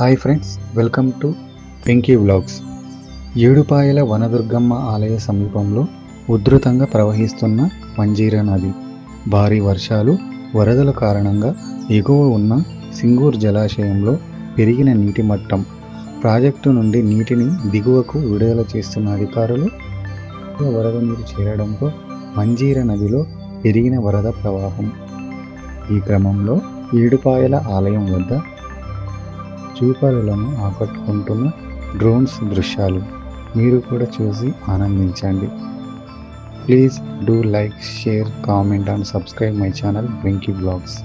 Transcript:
Hi friends, welcome to Venky vlogs. Edupayala Vanadurgamma ఆలయ సమీపంలో ఉధృతంగా ప్రవహిస్తున్న మంజీరా నది. భారీ వర్షాలు, వరదల కారణంగా ఎగువ ఉన్న సింగూర్ జలాశయంలో పెరిగిన నీటి మట్టం. ప్రాజెక్టు నుండి నీటిని దిగువకు విడుదల చేస్తున్న అధికారులు వరద నీరు చేరడంతో మంజీరా నదిలో పెరిగిన వరద ప్రవాహం. ఈ క్రమంలో ఏడుపాయల ఆలయం వద్ద చూపరులను ఆకట్టుకుంటున్న డ్రోన్స్ దృశ్యాలు మీరు కూడా చూసి ఆనందించండి. Please do like, share, comment and subscribe my channel Venky vlogs.